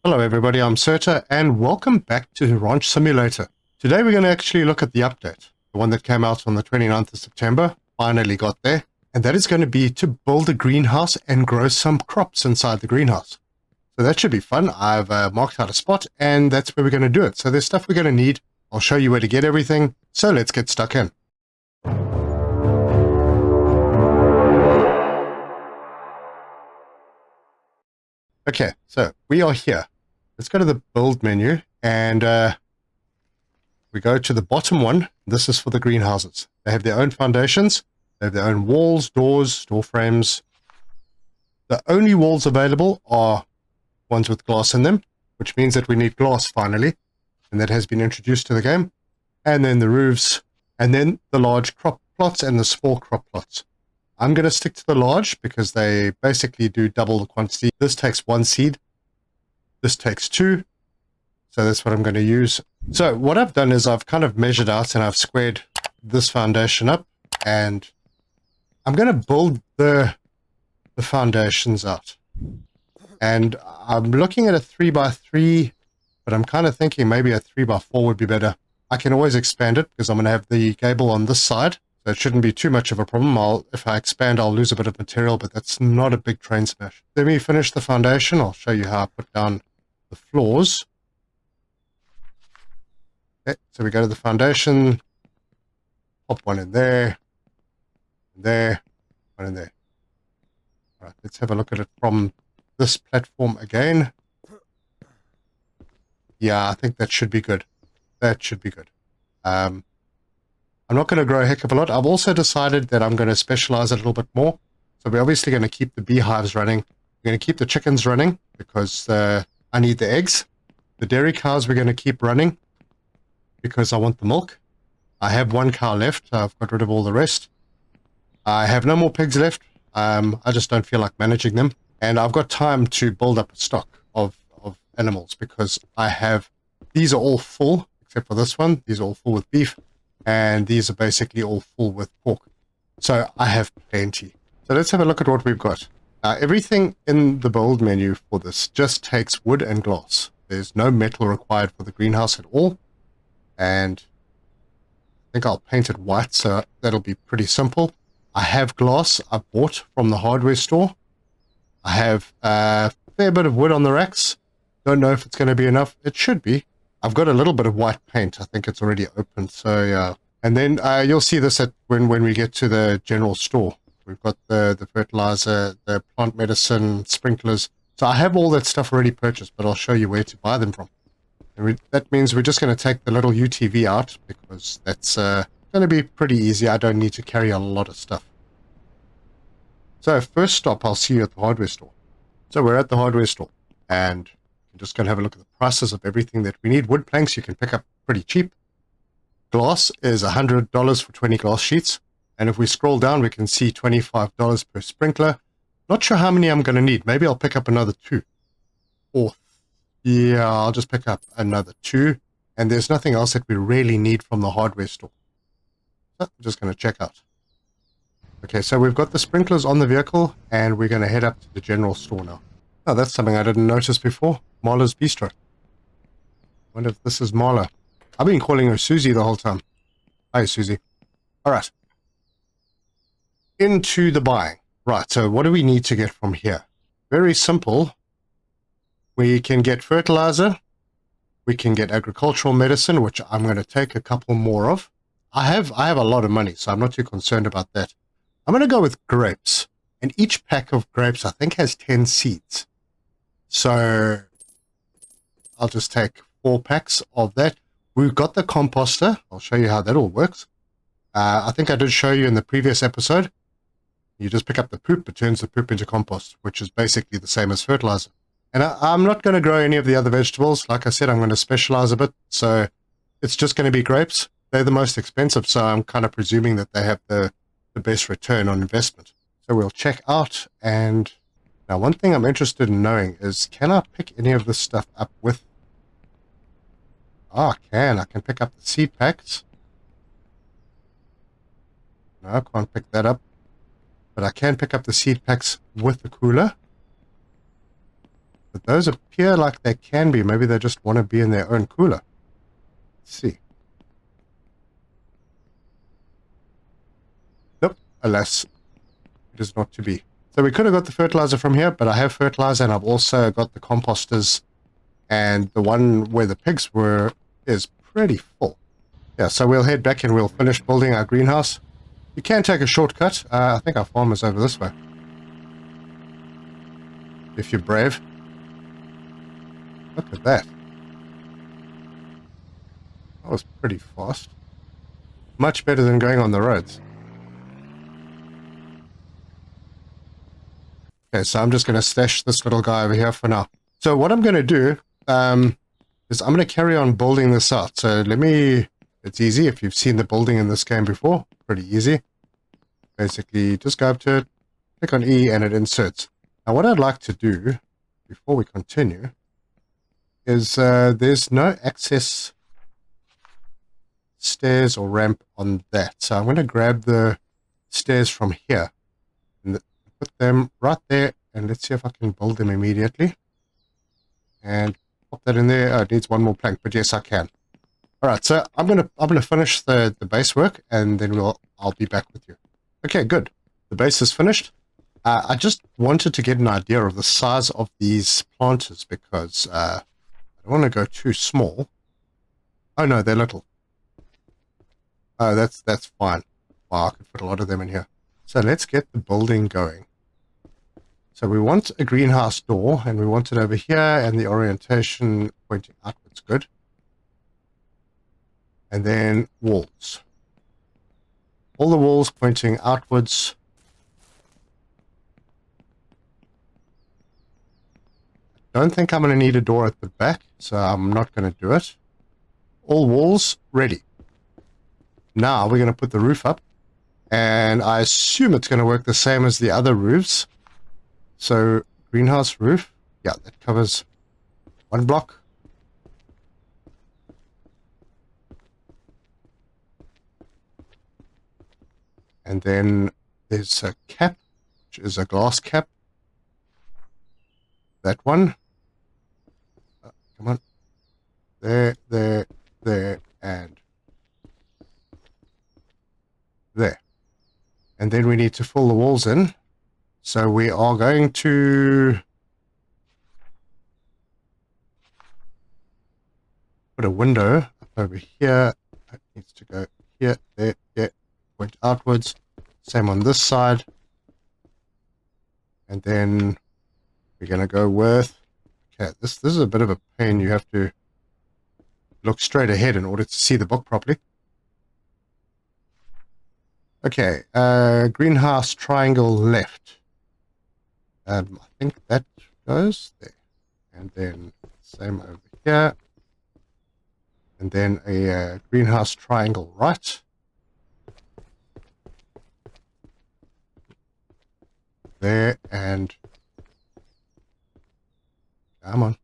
Hello everybody, I'm Serta and welcome back to Ranch Simulator. Today we're going to actually look at the update, the one that came out on the 29th of September, finally got there, and that is going to be to build a greenhouse and grow some crops inside the greenhouse. So that should be fun. I've marked out a spot and that's where we're going to do it. So there's stuff we're going to need. I'll show you where to get everything, so let's get stuck in. Okay, so we are here. Let's go to the build menu and we go to the bottom one. This is for the greenhouses. They have their own foundations. They have their own walls, doors, door frames. The only walls available are ones with glass in them, which means that we need glass finally. And that has been introduced to the game. And then the roofs, and then the large crop plots and the small crop plots. I'm going to stick to the large because they basically do double the quantity. This takes 1 seed. This takes 2. So that's what I'm going to use. So what I've done is I've kind of measured out and I've squared this foundation up. And I'm going to build the foundations out. And I'm looking at a 3x3, but I'm kind of thinking maybe a 3x4 would be better. I can always expand it because I'm going to have the gable on this side. So it shouldn't be too much of a problem. If I expand, I'll lose a bit of material, but that's not a big train smash. Let me finish the foundation. I'll show you how I put down the floors. Okay, so we go to the foundation, pop one in there, one in there. All right, let's have a look at it from this platform again. Yeah, I think that should be good. That should be good. I'm not going to grow a heck of a lot. I've also decided that I'm going to specialize a little bit more. So we're obviously going to keep the beehives running. We're going to keep the chickens running because I need the eggs. The dairy cows we're going to keep running because I want the milk. I have 1 cow left. I've got rid of all the rest. I have no more pigs left. I just don't feel like managing them. And I've got time to build up a stock of animals because I have... These are all full, except for this one. These are all full with beef. And these are basically all full with pork. So I have plenty. So let's have a look at what we've got. Everything in the build menu for this just takes wood and glass. There's no metal required for the greenhouse at all. And I think I'll paint it white, so that'll be pretty simple. I have glass I bought from the hardware store. I have a fair bit of wood on the racks. Don't know if it's going to be enough. It should be. I've got a little bit of white paint. I think it's already open. So yeah. And then you'll see this when we get to the general store. We've got the fertilizer, the plant medicine, sprinklers. So I have all that stuff already purchased, but I'll show you where to buy them from. And that means we're just going to take the little UTV out because that's going to be pretty easy. I don't need to carry a lot of stuff. So first stop, I'll see you at the hardware store. So we're at the hardware store and I'm just going to have a look at the prices of everything that we need. Wood planks you can pick up pretty cheap. Glass is $100 for 20 glass sheets. And if we scroll down, we can see $25 per sprinkler. Not sure how many I'm going to need. Maybe I'll pick up another 2. Or, yeah, I'll just pick up another 2. And there's nothing else that we really need from the hardware store. So I'm just going to check out. Okay, so we've got the sprinklers on the vehicle, and we're going to head up to the general store now. Oh, that's something I didn't notice before. Marla's Bistro. Wonder if this is Marla. I've been calling her Susie the whole time. Hi, Susie. All right. Into the buying. Right, so what do we need to get from here? Very simple. We can get fertilizer. We can get agricultural medicine, which I'm going to take a couple more of. I have a lot of money, so I'm not too concerned about that. I'm going to go with grapes. And each pack of grapes, I think, has 10 seeds. So I'll just take 4 packs of that. We've got the composter. I'll show you how that all works. I think I did show you in the previous episode. You just pick up the poop, it turns the poop into compost, which is basically the same as fertilizer. And I'm not going to grow any of the other vegetables. Like I said, I'm going to specialize a bit. So it's just going to be grapes. They're the most expensive, so I'm kind of presuming that they have the best return on investment. So we'll check out, and now one thing I'm interested in knowing is, can I pick any of this stuff up with... I can. I can pick up the seed packs. No, I can't pick that up. But I can pick up the seed packs with the cooler. But those appear like they can be. Maybe they just want to be in their own cooler. Let's see. Nope. Alas, it is not to be. So we could have got the fertilizer from here, but I have fertilizer and I've also got the composters. And the one where the pigs were is pretty full. Yeah, so we'll head back and we'll finish building our greenhouse. You can take a shortcut. I think our farm is over this way. If you're brave. Look at that. That was pretty fast. Much better than going on the roads. Okay, so I'm just going to stash this little guy over here for now. So what I'm going to do is I'm going to carry on building this out. So it's easy if you've seen the building in this game before. Pretty easy. Basically, just go up to it, click on E, and it inserts. Now what I'd like to do, before we continue, is there's no access stairs or ramp on that. So I'm going to grab the stairs from here and put them right there, and let's see if I can build them immediately. And pop that in there. Oh, it needs one more plank, but yes, I can. All right, so I'm gonna finish the base work, and then I'll be back with you. Okay, good. The base is finished. I just wanted to get an idea of the size of these planters because I don't want to go too small. Oh no, they're little. Oh, that's fine. Wow, I could put a lot of them in here. So let's get the building going. So we want a greenhouse door, and we want it over here, and the orientation pointing outwards. Good. And then walls. All the walls pointing outwards. I don't think I'm going to need a door at the back, so I'm not going to do it. All walls ready. Now we're going to put the roof up, and I assume it's going to work the same as the other roofs. So greenhouse roof, yeah, that covers one block. And then there's a cap, which is a glass cap. That one. Come on. There, and there. And then we need to fill the walls in. So we are going to put a window up over here. It needs to go here, there, point outwards. Same on this side. And then we're going to go with, okay, this is a bit of a pain. You have to look straight ahead in order to see the book properly. Okay, greenhouse triangle left. I think that goes there. And then same over here. And then a greenhouse triangle right. There and come on.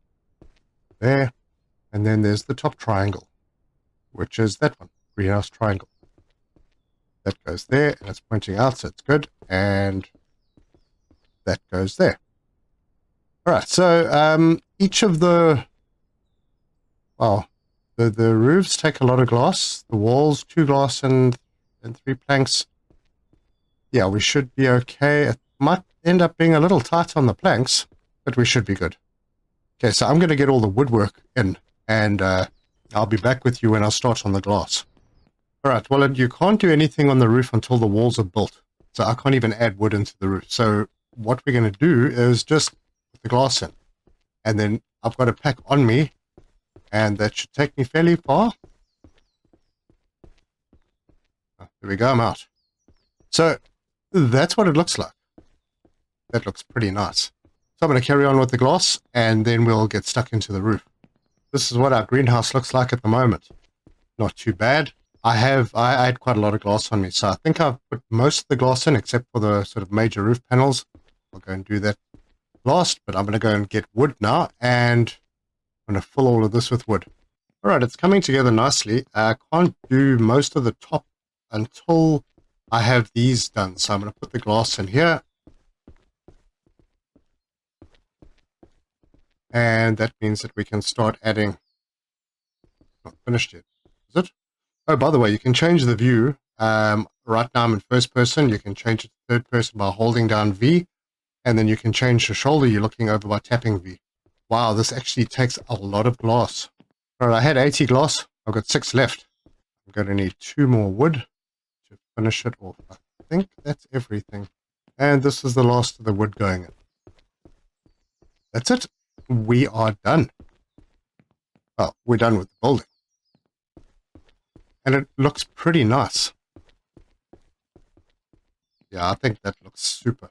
There. And then there's the top triangle, which is that one, greenhouse triangle. That goes there, and it's pointing out, so it's good. And that goes there. All right, so each of the, well, the roofs take a lot of glass. The walls, 2 glass and 3 planks. Yeah, we should be okay. It might end up being a little tight on the planks, but we should be good. Okay, so I'm going to get all the woodwork in, and I'll be back with you when I start on the glass. All right, well, you can't do anything on the roof until the walls are built, so I can't even add wood into the roof. So what we're going to do is just put the glass in, and then I've got a pack on me, and that should take me fairly far. Oh, there we go, I'm out. So that's what it looks like. That looks pretty nice. So I'm going to carry on with the glass, and then we'll get stuck into the roof. This is what our greenhouse looks like at the moment. Not too bad. I had quite a lot of glass on me, so I think I've put most of the glass in, except for the sort of major roof panels. I'll go and do that last, but I'm going to go and get wood now, and I'm going to fill all of this with wood. All right, it's coming together nicely. I can't do most of the top until I have these done, so I'm going to put the glass in here. And that means that we can start adding... Not finished yet, is it? Oh, by the way, you can change the view. Right now I'm in first person. You can change it to third person by holding down V, and then you can change the shoulder you're looking over by tapping V. Wow, this actually takes a lot of glass. All right, I had 80 glass. I've got 6 left. I'm going to need 2 more wood to finish it off. I think that's everything. And this is the last of the wood going in. That's it. We are done. Well, we're done with the building. And it looks pretty nice. Yeah, I think that looks super.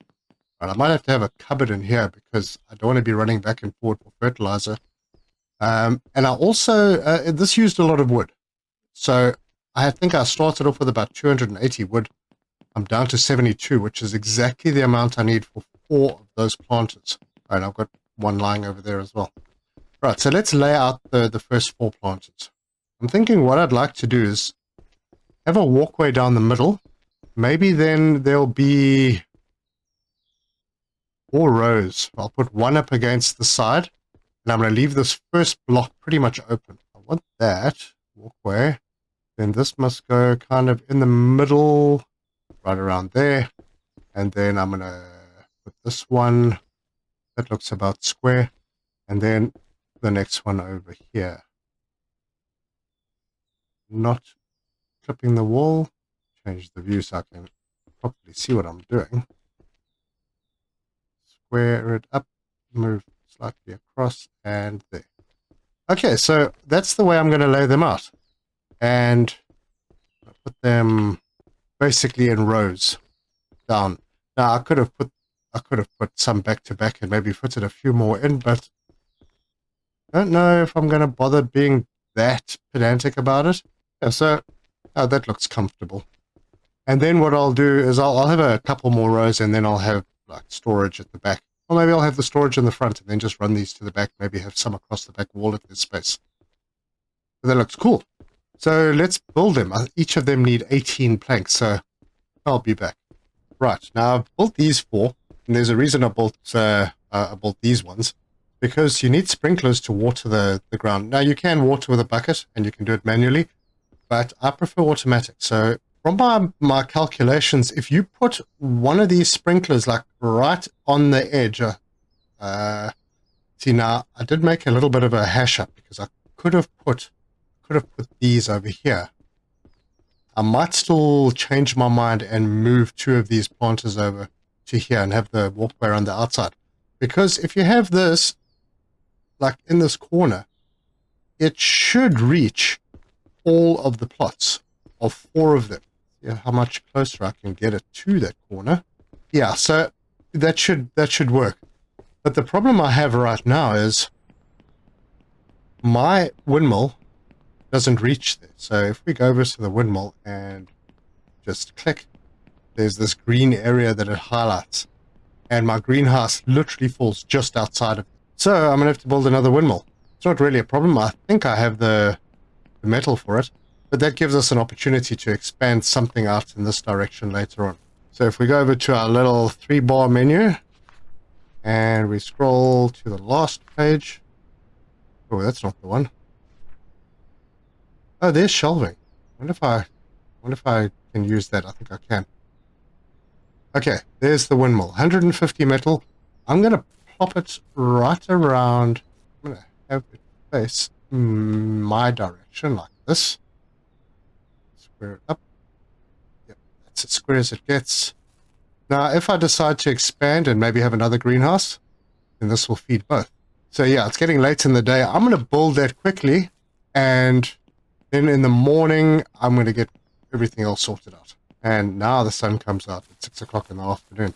Right, I might have to have a cupboard in here because I don't want to be running back and forth for fertilizer. And I also, this used a lot of wood. So I think I started off with about 280 wood. I'm down to 72, which is exactly the amount I need for 4 of those planters. Right, I've got one lying over there as well. Right, so let's lay out the first 4 planters. I'm thinking what I'd like to do is have a walkway down the middle. Maybe then there'll be 4 rows. I'll put one up against the side, and I'm going to leave this first block pretty much open. I want that walkway. Then this must go kind of in the middle, right around there. And then I'm going to put this one, that looks about square. And then the next one over here. Not clipping the wall. Change the view so I can properly see what I'm doing. Square it up, move slightly across, and there. Okay, so that's the way I'm going to lay them out. And I'll put them basically in rows down. Now I could have put some back to back and maybe fitted a few more in, but I don't know if I'm going to bother being that pedantic about it. Yeah, so that looks comfortable. And then what I'll do is I'll have a couple more rows, and then I'll have like storage at the back. Or maybe I'll have the storage in the front and then just run these to the back, maybe have some across the back wall if there's space. But that looks cool. So let's build them. Each of them need 18 planks, so I'll be back. Right, now I've built these 4, and there's a reason I built these ones, because you need sprinklers to water the ground. Now you can water with a bucket, and you can do it manually, but I prefer automatic. So from my calculations, if you put one of these sprinklers like right on the edge, see now I did make a little bit of a hash up because I could have put these over here. I might still change my mind and move 2 of these planters over to here and have the walkway on the outside, because if you have this like in this corner, it should reach all of the plots of 4 of them. Yeah, how much closer I can get it to that corner. Yeah, so that should work. But the problem I have right now is my windmill doesn't reach there. So if we go over to the windmill and just click, there's this green area that it highlights. And my greenhouse literally falls just outside of it. So I'm going to have to build another windmill. It's not really a problem. I think I have the metal for it. But that gives us an opportunity to expand something out in this direction later on. So if we go over to our little 3-bar menu and we scroll to the last page. Oh, that's not the one. Oh, there's shelving. I wonder if I can use that. I think I can. Okay, there's the windmill. 150 metal. I'm going to plop it right around. I'm going to have it face my direction like this. Square it up. Yep, that's as square as it gets. Now, if I decide to expand and maybe have another greenhouse, then this will feed both. So yeah, it's getting late in the day. I'm going to build that quickly, and then in the morning, I'm going to get everything else sorted out. And now the sun comes out at 6 o'clock in the afternoon.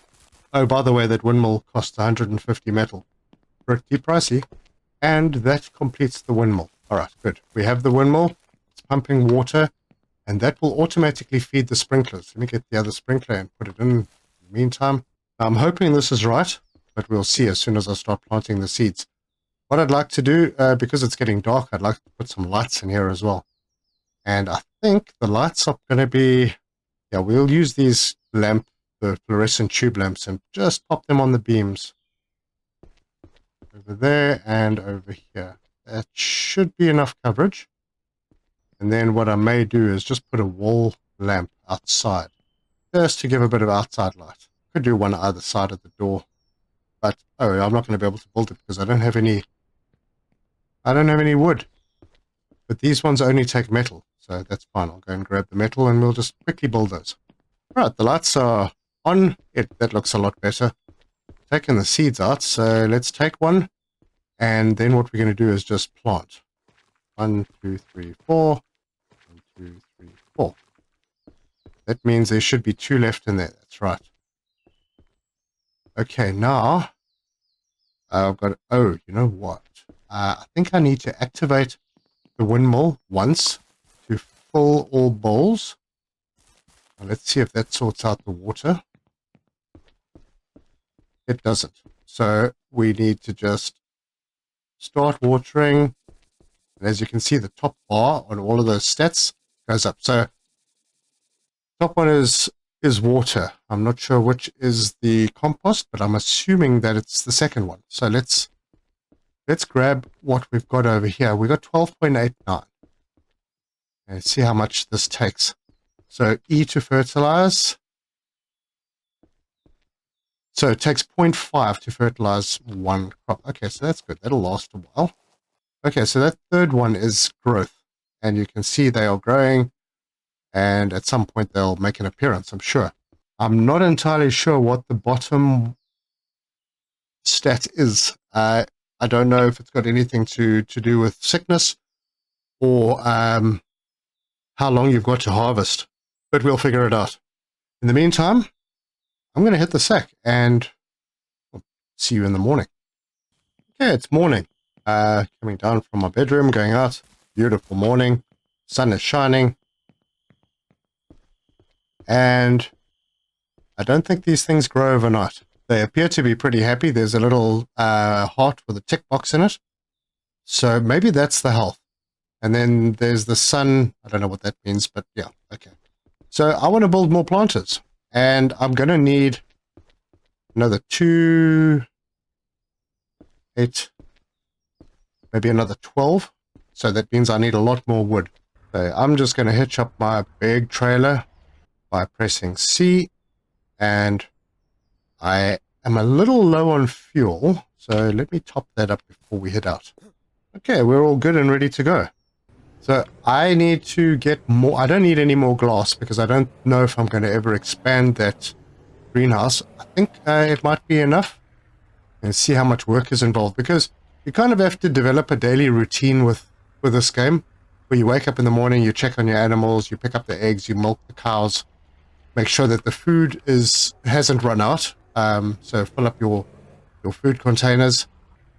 Oh, by the way, that windmill costs 150 metal. Pretty pricey. And that completes the windmill. All right, good. We have the windmill. It's pumping water. And that will automatically feed the sprinklers. Let me get the other sprinkler and put it in the meantime. Now, I'm hoping this is right, but we'll see as soon as I start planting the seeds. What I'd like to do, because it's getting dark, I'd like to put some lights in here as well. And I think the lights are going to be, yeah, we'll use these the fluorescent tube lamps, and just pop them on the beams. over there and over here. That should be enough coverage. And then what I may do is just put a wall lamp outside, just to give a bit of outside light. Could do one either side of the door, but oh, I'm not going to be able to build it because I don't have any wood. But these ones only take metal, so that's fine. I'll go and grab the metal and we'll just quickly build those. Right, the lights are on. That looks a lot better. Taking the seeds out, so let's take one, and then what we're going to do is just plant. 1, 2, 3, 4. 1, 2, 3, 4. That means there should be 2 left in there. That's right. Okay, now I've got. Oh, you know what? I think I need to activate the windmill once to fill all bowls. Now let's see if that sorts out the water. It doesn't. So we need to just start watering. And as you can see, the top bar on all of those stats goes up. So top one is water. I'm not sure which is the compost, but I'm assuming that it's the second one. So let's grab what we've got over here. We got 12.89. And see how much this takes. So E to fertilize. So it takes 0.5 to fertilize one crop. Okay, so that's good. That'll last a while. Okay, so that third one is growth. And you can see they are growing. And at some point they'll make an appearance, I'm sure. I'm not entirely sure what the bottom stat is. I don't know if it's got anything to do with sickness or how long you've got to harvest. But we'll figure it out. In the meantime, I'm going to hit the sack and I'll see you in the morning. Okay, it's morning. Coming down from my bedroom, going out. Beautiful morning. Sun is shining. And I don't think these things grow overnight. They appear to be pretty happy. There's a little heart with a tick box in it. So maybe that's the health. And then there's the sun. I don't know what that means, but yeah, okay. So I want to build more planters. And I'm going to need another 2, 8, maybe another 12. So that means I need a lot more wood. So I'm just going to hitch up my big trailer by pressing C. And I am a little low on fuel. So let me top that up before we head out. Okay, we're all good and ready to go. So I need to get more. I don't need any more glass because I don't know if I'm going to ever expand that greenhouse. I think it might be enough. And see how much work is involved, because you kind of have to develop a daily routine with this game, where you wake up in the morning, you check on your animals, you pick up the eggs, you milk the cows, make sure that the food hasn't run out. So fill up your food containers,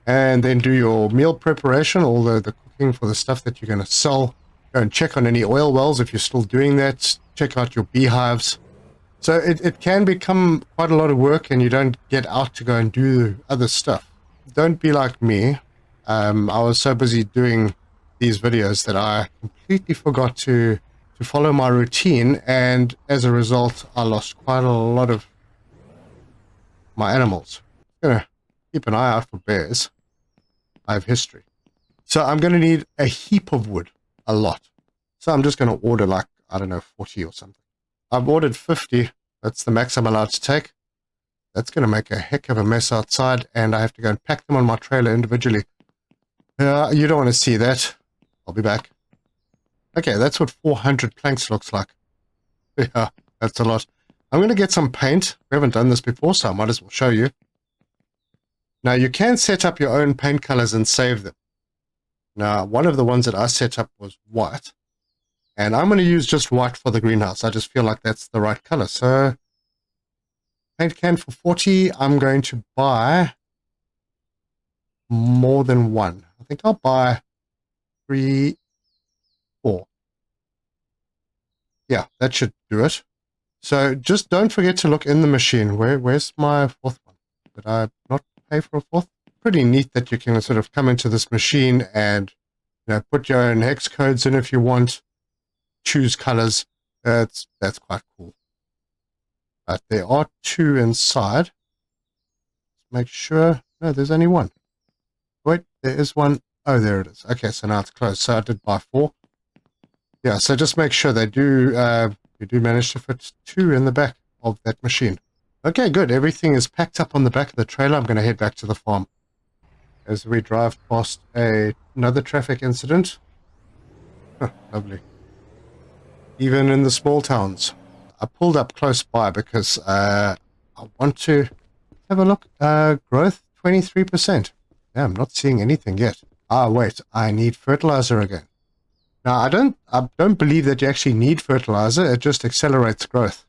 and then do your meal preparation, all the cooking for the stuff that you're going to sell. Go and check on any oil wells if you're still doing that. Check out your beehives. So it can become quite a lot of work, and you don't get out to go and do other stuff. Don't be like me. I was so busy doing these videos that I completely forgot to follow my routine, and as a result, I lost quite a lot of my animals. I'm going to keep an eye out for bears. I have history. So I'm going to need a heap of wood, a lot. So I'm just going to order like, I don't know, 40 or something. I've ordered 50. That's the max I'm allowed to take. That's going to make a heck of a mess outside, and I have to go and pack them on my trailer individually. You don't want to see that. I'll be back. Okay, that's what 400 planks looks like. Yeah, that's a lot. I'm going to get some paint. We haven't done this before, so I might as well show you. Now, you can set up your own paint colors and save them. Now, one of the ones that I set up was white. And I'm going to use just white for the greenhouse. I just feel like that's the right color. So, paint can for 40. I'm going to buy more than one. I think I'll buy 3, 4. Yeah, that should do it. So, just don't forget to look in the machine. Where's my fourth one? Did I not pay for a fourth? Pretty neat that you can sort of come into this machine and put your own hex codes in if you want. Choose colors. That's quite cool. But there are 2 inside. Let's make sure. No, there's only one. Wait, there is one. Oh, there it is. Okay, so now it's closed. So I did buy 4. Yeah, so just make sure they do, you do manage to fit 2 in the back of that machine. Okay, good. Everything is packed up on the back of the trailer. I'm going to head back to the farm as we drive past another traffic incident. Huh, lovely. Even in the small towns. I pulled up close by because I want to have a look. Growth 23%. Yeah, I'm not seeing anything yet. Ah, wait, I need fertilizer again. Now, I don't believe that you actually need fertilizer. It just accelerates growth.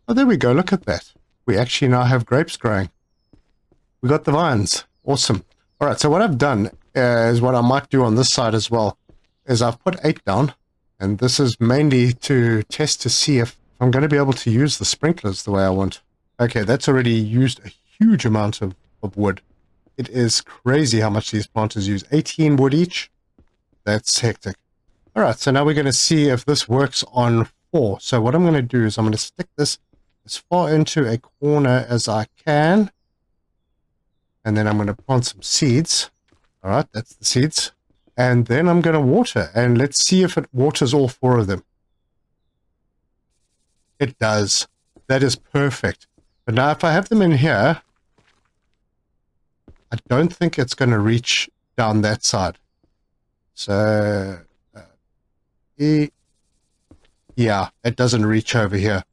Oh, there we go. Look at that. We actually now have grapes growing. We got the vines. Awesome. All right, so what I've done is what I might do on this side as well, is I've put 8 down, and this is mainly to test to see if I'm going to be able to use the sprinklers the way I want. Okay, that's already used a huge amount of wood. It is crazy how much these planters use. 18 wood each. That's hectic. All right, so now we're going to see if this works on 4. So what I'm going to do is I'm going to stick this as far into a corner as I can. And then I'm going to plant some seeds. All right, that's the seeds. And then I'm going to water. And let's see if it waters all 4 of them. It does. That is perfect. But now if I have them in here, I don't think it's going to reach down that side. So, yeah, it doesn't reach over here.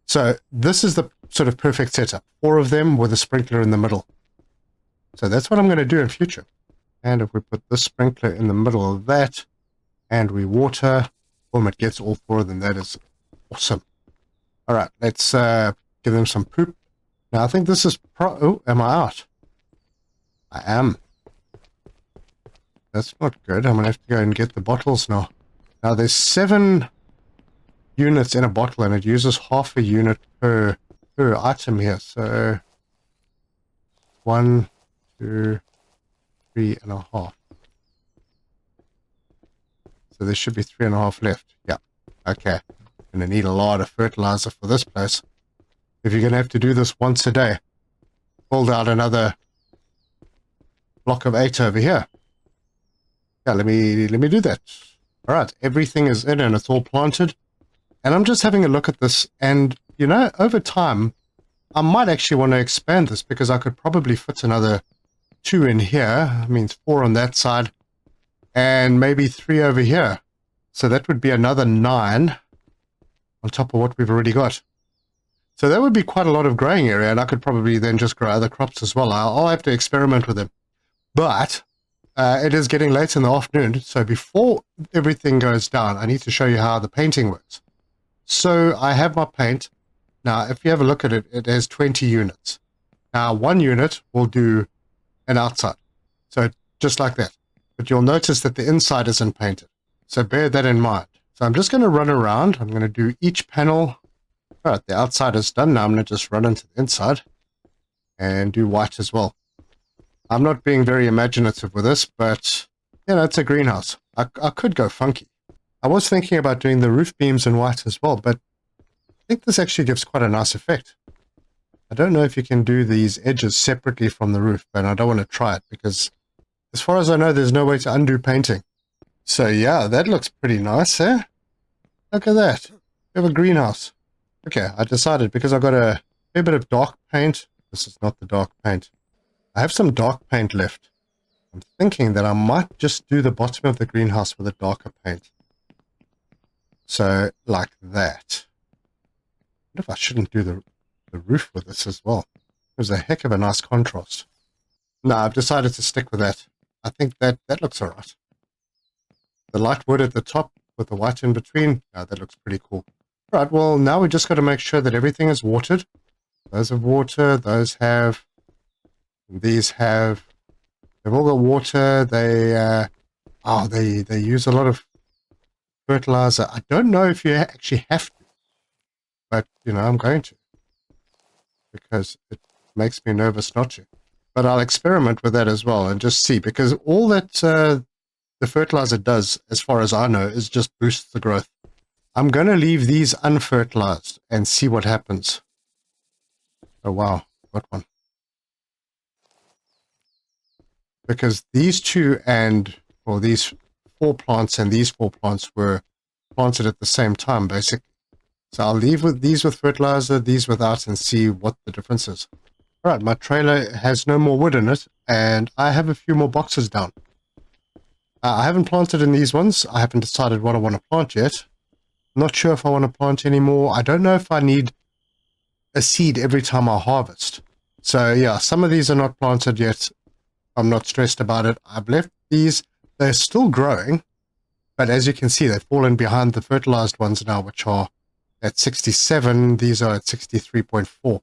So this is the sort of perfect setup. 4 of them with a sprinkler in the middle. So that's what I'm going to do in future. And if we put this sprinkler in the middle of that, and we water, boom, it gets all 4 of them. That is awesome. All right, let's give them some poop. Now, I think this is oh, am I out? I am. That's not good. I'm going to have to go and get the bottles now. Now, there's 7 units in a bottle, and it uses half a unit per item here. So, 1, 2, 3.5. So there should be 3.5 left. Yeah. Okay. Going to need a lot of fertilizer for this place. If you're going to have to do this once a day, build out another block of 8 over here. Yeah, let me do that. All right, everything is in and it's all planted. And I'm just having a look at this, and you know, over time, I might actually want to expand this because I could probably fit another 2 in here. That means 4 on that side, and maybe 3 over here. So that would be another 9 on top of what we've already got. So that would be quite a lot of growing area, and I could probably then just grow other crops as well. I'll have to experiment with them. But it is getting late in the afternoon, so before everything goes down, I need to show you how the painting works. So I have my paint. Now, if you have a look at it, it has 20 units. Now, 1 unit will do an outside. So just like that. But you'll notice that the inside isn't painted. So bear that in mind. So I'm just going to run around. I'm going to do each panel. All right, the outside is done. Now I'm going to just run into the inside and do white as well. I'm not being very imaginative with this, but, you know, it's a greenhouse. I could go funky. I was thinking about doing the roof beams in white as well, but I think this actually gives quite a nice effect. I don't know if you can do these edges separately from the roof, but I don't want to try it because, as far as I know, there's no way to undo painting. So, yeah, that looks pretty nice, eh? Look at that. We have a greenhouse. Okay, I decided because I've got a fair bit of dark paint. This is not the dark paint. I have some dark paint left. I'm thinking that I might just do the bottom of the greenhouse with a darker paint. So, like that. I wonder if I shouldn't do the roof with this as well. There's a heck of a nice contrast. No, I've decided to stick with that. I think that looks alright. The light wood at the top with the white in between. Yeah, that looks pretty cool. Right, well, now we just got to make sure that everything is watered. Those have water, those have... These have, they've all got water. They use a lot of fertilizer. I don't know if you actually have to, but, you know, I'm going to because it makes me nervous not to. But I'll experiment with that as well and just see, because all that the fertilizer does, as far as I know, is just boosts the growth. I'm going to leave these unfertilized and see what happens. Oh, wow. Got one. because these two or these 4 plants and these 4 plants were planted at the same time, basically. So I'll leave with these with fertilizer, these without, and see what the difference is. All right, my trailer has no more wood in it, and I have a few more boxes down. I haven't planted in these ones. I haven't decided what I want to plant yet. Not sure if I want to plant any more. I don't know if I need a seed every time I harvest. So yeah, some of these are not planted yet. I'm not stressed about it. I've left these. They're still growing, but as you can see, they've fallen behind the fertilized ones now, which are at 67. These are at 63.4.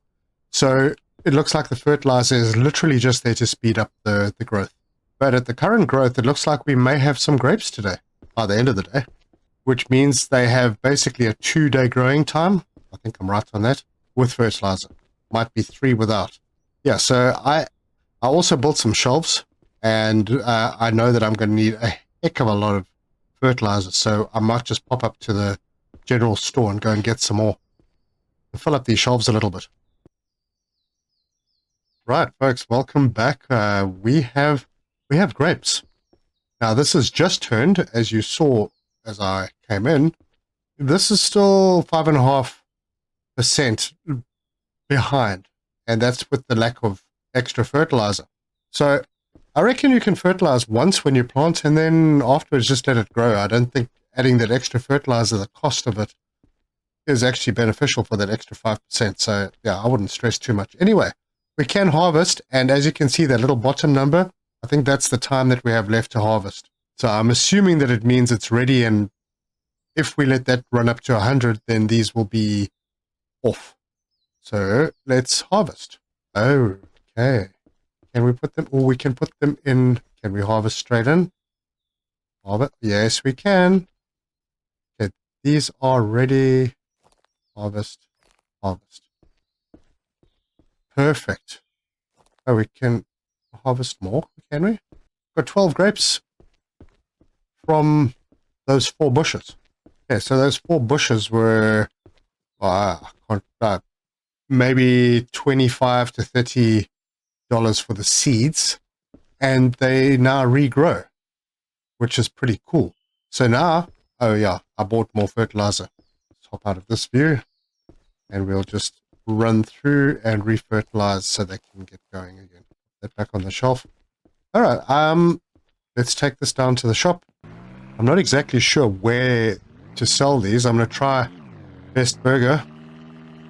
So it looks like the fertilizer is literally just there to speed up the growth. But at the current growth, it looks like we may have some grapes today by the end of the day, which means they have basically a 2-day growing time. I think I'm right on that, with fertilizer. Might be 3 without. Yeah, so I also built some shelves, and I know that I'm going to need a heck of a lot of fertilizer, so I might just pop up to the general store and go and get some more to fill up these shelves a little bit. Right, folks, welcome back. We have grapes. Now, this has just turned, as you saw as I came in. This is still 5.5% behind, and that's with the lack of extra fertilizer. So I reckon you can fertilize once when you plant, and then afterwards just let it grow. I don't think adding that extra fertilizer, the cost of it, is actually beneficial for that extra 5%. So yeah, I wouldn't stress too much. Anyway, we can harvest, and as you can see, that little bottom number, I think that's the time that we have left to harvest. So I'm assuming that it means it's ready, and if we let that run up to 100, then these will be off. So let's harvest. Okay. Can we put them, or we can put them in, can we harvest straight in? Harvest, yes we can. Okay, these are ready. Harvest, harvest. Perfect. Oh, we can harvest more, can we? Got 12 grapes from those 4 bushes. Okay, so those 4 bushes were maybe $25 to $30 for the seeds, and they now regrow, which is pretty cool. So now, oh yeah, I bought more fertilizer. Let's hop out of this view, and we'll just run through and refertilize so they can get going again. Put that back on the shelf. All right, let's take this down to the shop. I'm not exactly sure where to sell these. I'm going to try Best Burger,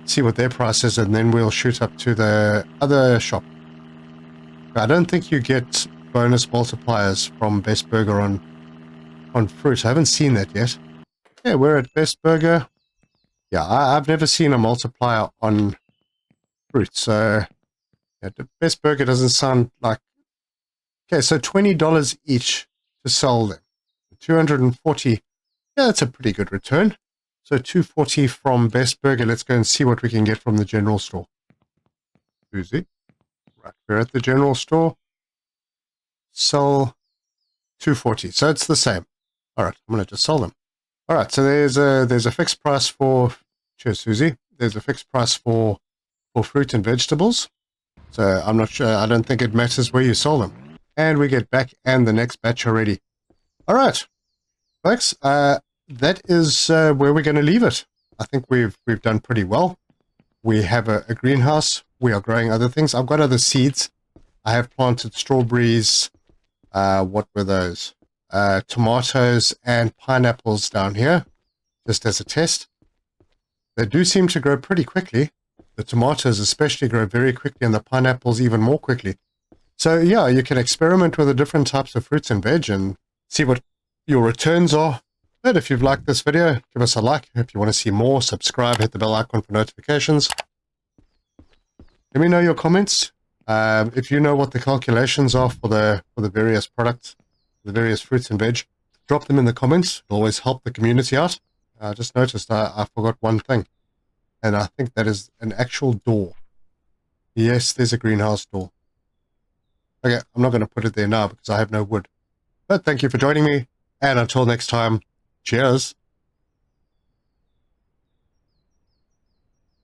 see what their price is, and then we'll shoot up to the other shop. I don't think you get bonus multipliers from Best Burger on fruit. I haven't seen that yet. Yeah, we're at Best Burger. Yeah, I've never seen a multiplier on fruit, so yeah, the Best Burger doesn't sound like... Okay, so $20 each to sell them. 240. Yeah, that's a pretty good return. So $2.40 from Best Burger. Let's go and see what we can get from the general store. Susie. Right, we're at the general store. Sell $2.40. So it's the same. All right, I'm going to just sell them. All right, so there's a fixed price for... Cheers, Susie. There's a fixed price for fruit and vegetables. So I'm not sure. I don't think it matters where you sell them. And we get back, and the next batch are ready. All right, folks. That is where we're going to leave it. I think we've done pretty well. We have a greenhouse. We are growing other things. I've got other seeds. I have planted strawberries. What were those? Tomatoes and pineapples down here, just as a test. They do seem to grow pretty quickly. The tomatoes especially grow very quickly, and the pineapples even more quickly. So yeah, you can experiment with the different types of fruits and veg and see what your returns are. But if you've liked this video, give us a like. If you want to see more, subscribe, hit the bell icon for notifications. Let me know your comments. If you know what the calculations are for the various products, the various fruits and veg, drop them in the comments. It'll always help the community out. I just noticed I forgot one thing, and I think that is an actual door. Yes, there's a greenhouse door. Okay, I'm not going to put it there now because I have no wood. But thank you for joining me, and until next time, cheers.